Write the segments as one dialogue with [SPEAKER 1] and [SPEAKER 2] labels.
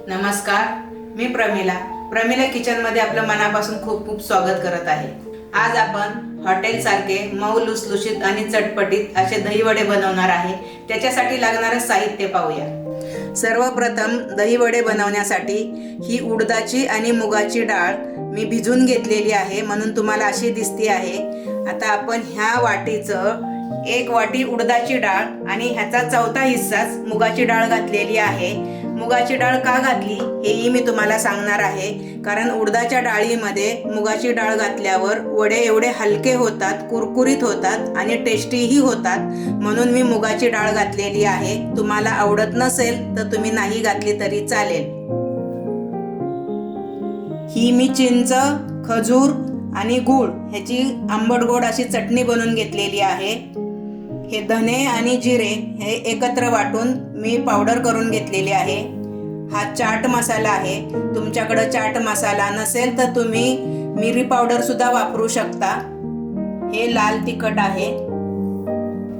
[SPEAKER 1] नमस्कार, मी प्रमिला किचनमध्ये आपलं मनापासून खूप खूप स्वागत करत आहे। आज आपण हॉटेल सारखे मऊ लुसलुशीत आणि चटपटीत असे दही वडे बनवणार आहे। त्याच्यासाठी लागणारे साहित्य पाहूया। सर्वप्रथम दही वडे बनवण्यासाठी ही उडदाची आणि मुगाची डाळ मी भिजवून घेतलेली आहे, म्हणून तुम्हाला अशी दिसते आहे। आता आपण ह्या वाटीचं 1 वाटी उडदाची डाळ आणि ह्याचा चौथा हिस्साच मुगाची डाळ घातलेली आहे। मुगाची डाळ का घातली हेही मी तुम्हाला सांगणार आहे, कारण उडदाच्या डाळीमध्ये मुगाची डाळ घातल्यावर वडे एवढे हलके होतात, कुरकुरीत होतात आणि टेस्टीही होतात, म्हणून मी मुगाची डाळ घातलेली आहे। तुम्हाला आवडत नसेल तर तुम्ही नाही घातली तरी चालेल। ही मी चिंच, खजूर आणि गूळ ह्याची आंबट गोड अशी चटणी बनवून घेतलेली आहे। हे धने आणि जिरे हे एकत्र वाटून मी पावडर करून घेतलेली आहे। हा चाट मसाला आहे। तुमच्याकडे चाट मसाला नसेल तर तुम्ही मिरी पावडर सुद्धा वापरू शकता। हे लाल तिखट आहे।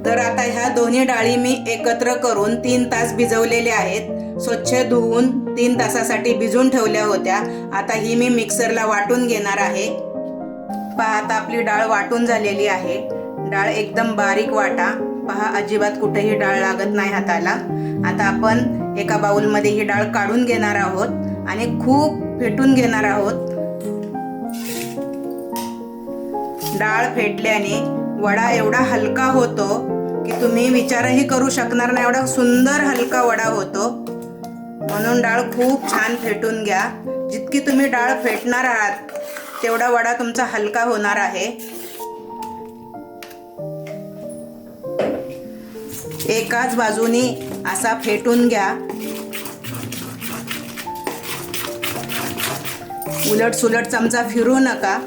[SPEAKER 1] तर आता ह्या दोन्ही डाळी मी एकत्र करून 3 तास भिजवलेले आहेत। स्वच्छ धुवून 3 तासासाठी भिजून ठेवल्या होत्या। आता ही मी मिक्सरला वाटून घेणार आहे। पहा, आता आपली डाळ वाटून झालेली आहे। डाळ एकदम बारीक वाटा। पहा, अजिबात कुठेही डाळ लागत नाही हाताला। आता आपण एका बाउलमध्ये ही डाळ काढून घेणार आहोत आणि खूप फेटून घेणार आहोत। डाळ फेटल्याने वडा एवढा हलका होतो की तुम्ही विचारही करू शकणार नाही, एवढा सुंदर हलका वडा होतो। म्हणून डाळ खूप छान फेटून घ्या। जितकी तुम्ही डाळ फेटणार आहात तेवढा वडा तुमचा हलका होणार आहे। एकाच बाजूनी असा फेटून घ्या। उलट सुलट चमचा फिरवू नका,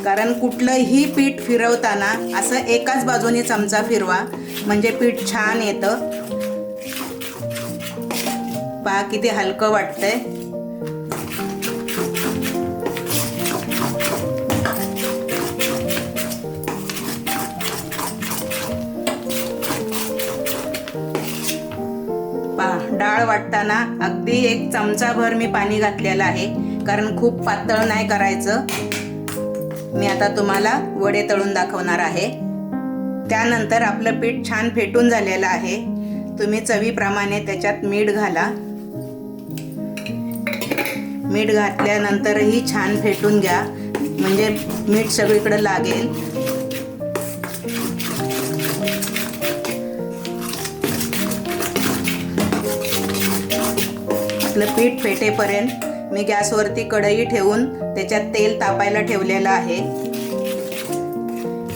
[SPEAKER 1] कारण कुठलंही पीठ फिरवताना असं एकाच बाजूने चमचा फिरवा, म्हणजे पीठ छान येतं। पहा किती हलकं वाटतंय। डाळ वाटताना अगदी 1 चमचाभर मी पाणी घातलेलं आहे, कारण खूप पातळ नाही करायचं। मी आता तुम्हाला वडे तळून दाखवणार आहे। त्यानंतर आपलं पीठ छान फेटून झालेलं आहे। तुम्ही चवीप्रमाणे त्याच्यात मीठ घाला। मीठ घातल्यानंतरही छान फेटून घ्या, म्हणजे मीठ सगळीकडे लागेल। आपलं पीठ फेटेपर्यंत मी गॅसवरती कढई ठेवून त्याच्यात तेल तापायला ठेवलेलं आहे।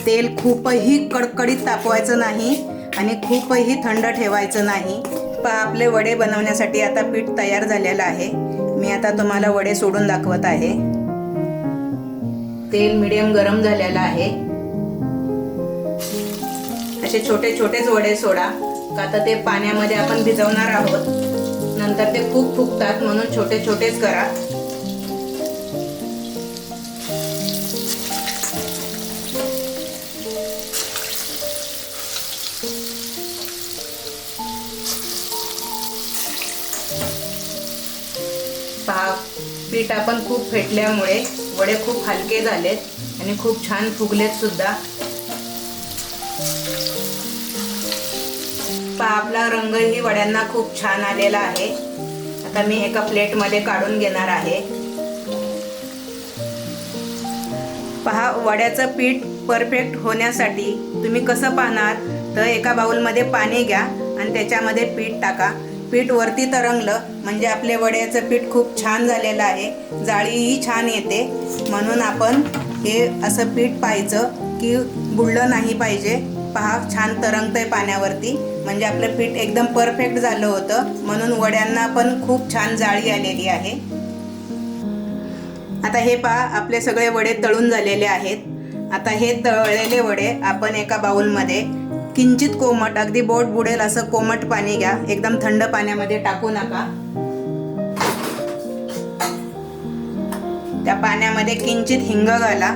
[SPEAKER 1] तेल खूपही कडकडीत तापवायचं नाही आणि खूपही थंड ठेवायचं नाही। पहा, आपले वडे बनवण्यासाठी आता पीठ तयार झालेलं आहे। मी आता तुम्हाला वडे सोडून दाखवत आहे। तेल मीडियम गरम झालेलं आहे। असे छोटे छोटेच वडे सोडा, का तर ते पाण्यामध्ये आपण भिजवणार आहोत, नंतर ते खूप फुगतात, म्हणून छोटे छोटेच करा। पहा, पीठ आपण खूप फेटल्यामुळे वडे खूप हलके झालेत आणि खूप छान फुगलेत सुद्धा। पहा, आपला रंगही वड्यांना खूप छान आलेला आहे। आता मी एका प्लेटमध्ये काढून घेणार आहे। पहा, वड्याचं पीठ परफेक्ट होण्यासाठी तुम्ही कसं पाहणार, तर एका बाउलमध्ये पाणी घ्या आणि त्याच्यामध्ये पीठ टाका। पीठ वरती तरंगलं म्हणजे आपले वड्याचं पीठ खूप छान झालेलं आहे। जाळीही छान येते, म्हणून आपण हे असं पीठ पाहायचं की बुडलं नाही पाहिजे। पहा, छान तरंगतंय पाण्यावरती, म्हणजे आपलं पीठ एकदम परफेक्ट झालं होतं, म्हणून वड्यांना पण खूप छान जाळी आलेली आहे। आता हे पहा, आपले सगळे वडे तळून झालेले आहेत। आता हे तळलेले वडे आपण एका बाउलमध्ये किंचित कोमट, अगदी बोट बुडेल असं कोमट पाणी घ्या। एकदम थंड पाण्यामध्ये टाकू नका। त्या पाण्यामध्ये किंचित हिंग घाला।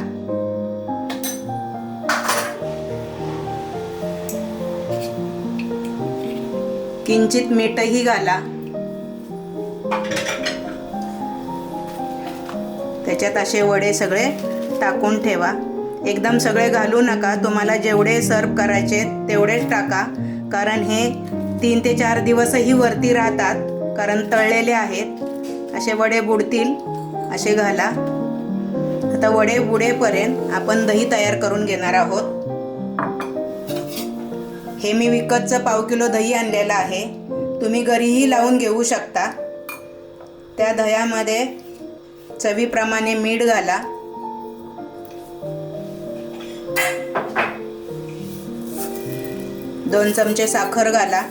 [SPEAKER 1] किंचित मीठही घाला। ह्याच्यात असे वडे सगळे टाकून ठेवा. एकदम सगळे घालू नका. तुम्हाला जेवढे सर्व करायचे तेवढेच टाका, कारण हे 3 ते 4 दिवसही वरती राहतात, कारण तळलेले आहेत. असे वडे बुडतील असे घाला. आता वडे बुडेपर्यंत आपण दही तयार करून घेणार आहोत. हे मी विकतचं 1/2 किलो दही आणलेलं आहे. तुम्ही घरीही लावून घेऊ शकता. त्या दह्यामध्ये चवीप्रमाणे मीठ घाला. दोन चमचे साखर घाला.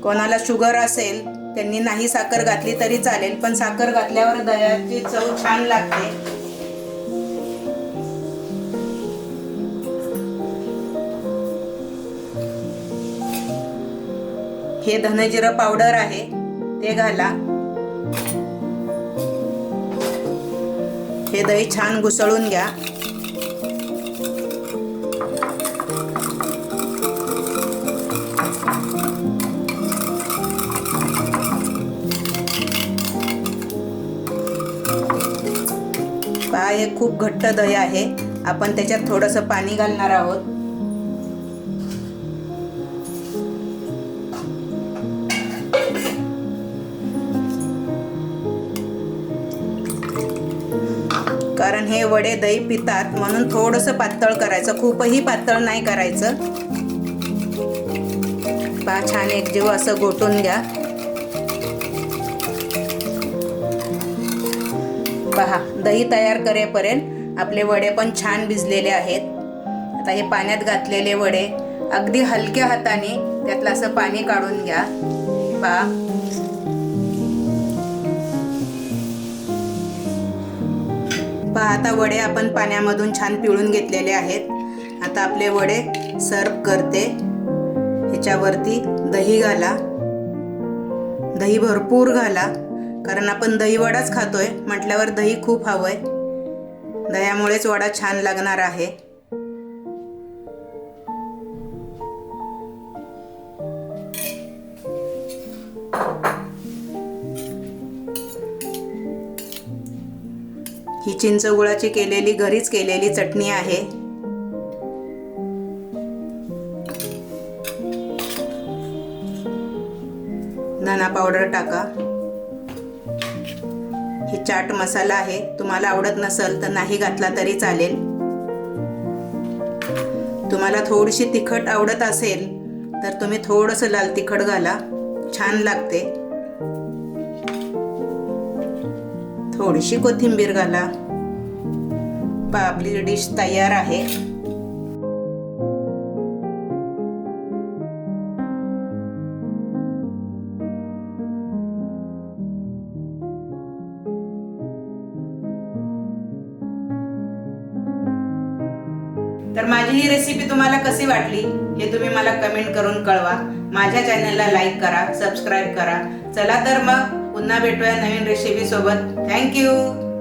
[SPEAKER 1] कोणाला शुगर असेल त्यांनी नाही साखर घातली तरी चालेल, पण साखर घातल्यावर दह्याची चव छान लागते. हे धनजिरं पावडर आहे ते घाला. हे दही छान घुसळून घ्या. पहा, हे खूप घट्ट दही आहे. आपण त्याच्यात थोडंसं पाणी घालणार आहोत. कारण हे वडे दही पितात म्हणून थोडंसं पातळ करायचं, खूपही पातळ नाही करायचं. पहा, छान एकजीव असं घोटून घ्या. पहा, दही तयार करेपर्यंत आपले वडे पण छान भिजलेले आहेत. आता हे पाण्यात घातलेले वडे अगदी हलक्या हाताने त्यातलं असं पाणी काढून घ्या. पहा, आता वडे आपण पाण्यामधून छान पिळून घेतलेले आहेत. आता आपले वडे सर्व करते. ह्याच्यावरती दही घाला. दही भरपूर घाला, कारण आपण दही वडाच खातोय म्हटल्यावर दही खूप हवंय. दह्यामुळेच वडा छान लागणार आहे. ही चिंच गुळाची केलेली, घरीच केलेली चटणी आहे. धना पावडर टाका. हे चाट मसाला आहे. तुम्हाला आवडत नसेल तर नाही घातला तरी चालेल. तुम्हाला थोडीशी तिखट आवडत असेल तर तुम्ही थोडंसं लाल तिखट घाला, छान लागते. थोडीशी कोथिंबीर घाला. आपली डिश तयार आहे. तर माझी ही रेसिपी तुम्हाला कशी वाटली हे तुम्ही मला कमेंट करून कळवा. माझ्या चॅनलला लाईक करा, सबस्क्राईब करा. चला तर मग पुन्हा भेटूया नवीन रेसिपी सोबत. थँक्यू.